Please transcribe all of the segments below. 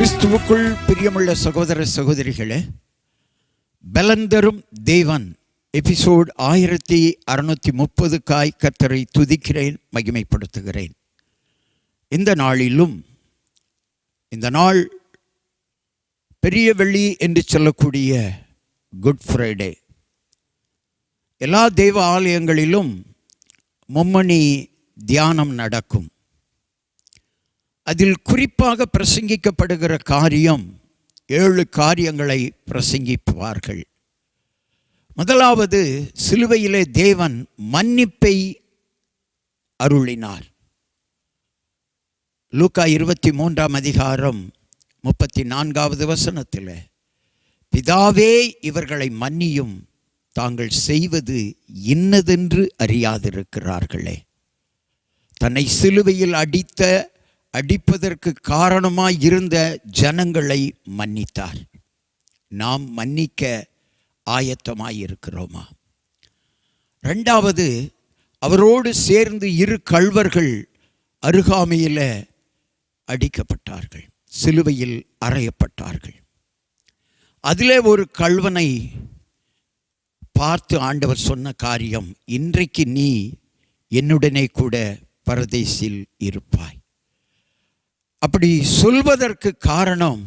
கிறிஸ்துவுக்குள் பிரியமுள்ள சகோதர சகோதரிகளே, பலந்தரும் தேவன் எபிசோட் 1630 கர்த்தரை துதிக்கிறேன், மகிமைப்படுத்துகிறேன். இந்த நாளிலும், இந்த நாள் பெரிய வெள்ளி என்று சொல்லக்கூடிய குட் ஃப்ரைடே. எல்லா தெய்வ ஆலயங்களிலும் மும்மணி தியானம் நடக்கும். அதில் குறிப்பாக பிரசங்கிக்கப்படுகிற காரியம் 7 காரியங்களை பிரசங்கிப்பார்கள். முதலாவது, சிலுவையிலே தேவன் மன்னிப்பை அருளினார். லூக்கா 23:34 பிதாவே, இவர்களை மன்னியும், தாங்கள் செய்வது இன்னதென்று அறியாதிருக்கிறார்களே. தன்னை சிலுவையில் அடிப்பதற்கு காரணமாய் இருந்த ஜனங்களை மன்னித்தார். நாம் மன்னிக்க ஆயத்தமாய் இருக்கிறோமா? இரண்டாவது, அவரோடு சேர்ந்து 2 கள்வர்கள் அருகாமையில் அடிக்கப்பட்டார்கள், சிலுவையில் அறையப்பட்டார்கள். அதிலே ஒரு கள்வனை பார்த்து ஆண்டவர் சொன்ன காரியம், இன்றைக்கு நீ என்னுடனே கூட பரதேசில் இருப்பாய். அப்படி சொல்வதற்கு காரணம்,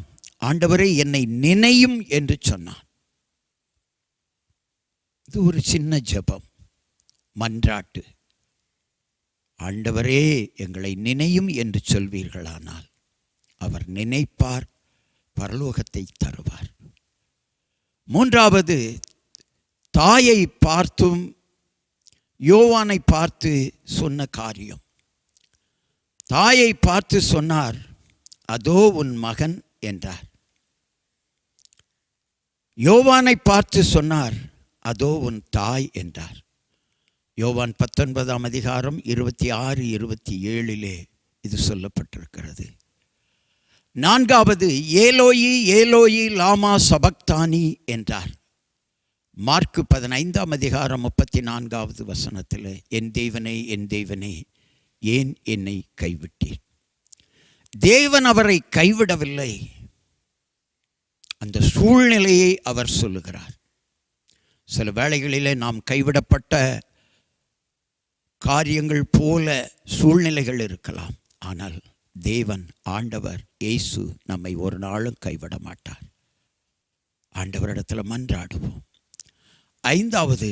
ஆண்டவரே என்னை நினையும் என்று சொன்னான். இது ஒரு சின்ன ஜெபம், மன்றாட்டு. ஆண்டவரே எங்களை நினையும் என்று சொல்வீர்களானால் அவர் நினைப்பார், பரலோகத்தை தருவார். மூன்றாவது, தாயை பார்த்தும் யோவானை பார்த்து சொன்ன காரியம். தாயை பார்த்து சொன்னார், அதோ உன் மகன் என்றார். யோவானை பார்த்து சொன்னார், அதோ உன் தாய் என்றார். யோவான் 19:26-27 இது சொல்லப்பட்டிருக்கிறது. நான்காவது, ஏலோயி ஏலோயி லாமா சபக்தானி என்றார். மார்க்கு 15:34 என் தேவனே, என் தேவனே, ஏன் என்னை கைவிட்டீர்? தேவன் அவரை கைவிடவில்லை. அந்த சூழ்நிலையை அவர் சொல்லுகிறார். சில வேளைகளிலே நாம் கைவிடப்பட்ட காரியங்கள் போல சூழ்நிலைகள் இருக்கலாம். ஆனால் தேவன், ஆண்டவர் இயேசு நம்மை ஒரு நாளும் கைவிட மாட்டார். ஆண்டவரிடத்தில் மன்றாடுவோம். ஐந்தாவது,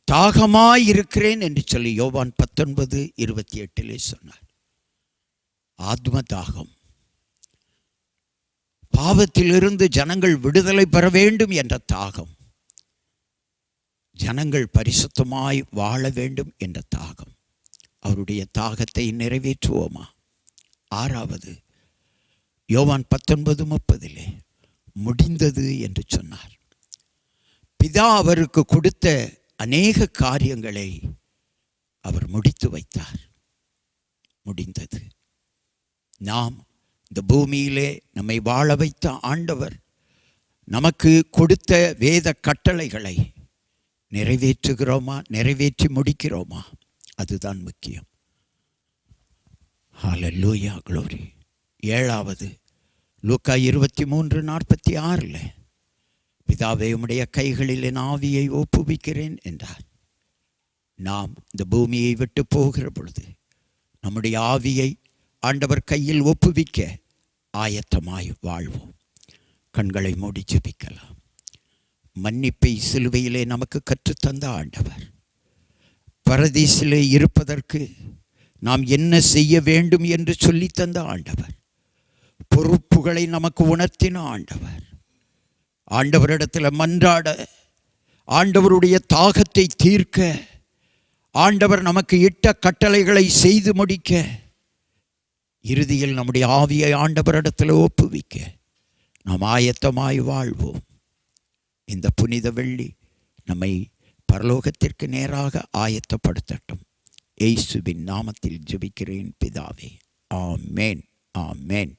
தாகமாயிருக்கிறேன் என்று சொல்லி யோவான் 19:28 சொன்னார். ஆத்ம தாகம். பாவத்திலிருந்து ஜனங்கள் விடுதலை பெற வேண்டும் என்ற தாகம், ஜனங்கள் பரிசுத்தமாய் வாழ வேண்டும் என்ற தாகம். அவருடைய தாகத்தை நிறைவேற்றுவோமா? ஆறாவது, யோவான் 19:30 முடிந்தது என்று சொன்னார். பிதா அவருக்கு கொடுத்த அநேக காரியங்களை அவர் முடித்து வைத்தார். முடிந்தது. நாம் இந்த பூமியிலே நம்மை வாழ வைத்த ஆண்டவர் நமக்கு கொடுத்த வேத கட்டளைகளை நிறைவேற்றுகிறோமா, நிறைவேற்றி முடிக்கிறோமா? அதுதான் முக்கியம். ஹல்லேலூயா, க்ளோரி. ஏழாவது, லூக்கா 23:46 பிதாவே, உம்முடைய கைகளில் என் ஆவியை ஒப்புவிக்கிறேன் என்றார். நாம் இந்த பூமியை விட்டு போகிற பொழுது நம்முடைய ஆவியை ஆண்டவர் கையில் ஒப்புவிக்க ஆயத்தமாய் வாழ்வோம். கண்களை மூடி ஜெபிக்கலாம். மன்னிப்பை சிலுவையிலே நமக்கு கற்றுத்தந்த ஆண்டவர், பரதீசிலே இருப்பதற்கு நாம் என்ன செய்ய வேண்டும் என்று சொல்லி தந்த ஆண்டவர், பொறுப்புகளை நமக்கு உணர்த்தின ஆண்டவர், ஆண்டவரிடத்தில் மன்றாட, ஆண்டவருடைய தாகத்தை தீர்க்க, ஆண்டவர் நமக்கு இட்ட கட்டளைகளை செய்து முடிக்க, இறுதியில் நம்முடைய ஆவியை ஆண்டவரிடத்தில் ஒப்புவிக்க நாம் ஆயத்தமாய் வாழ்வோம். இந்த புனித வெள்ளி நம்மை பரலோகத்திற்கு நேராக ஆயத்தப்படுத்தட்டும். இயேசுவின் நாமத்தில் ஜெபிக்கிறேன் பிதாவே, ஆமேன், ஆமேன்.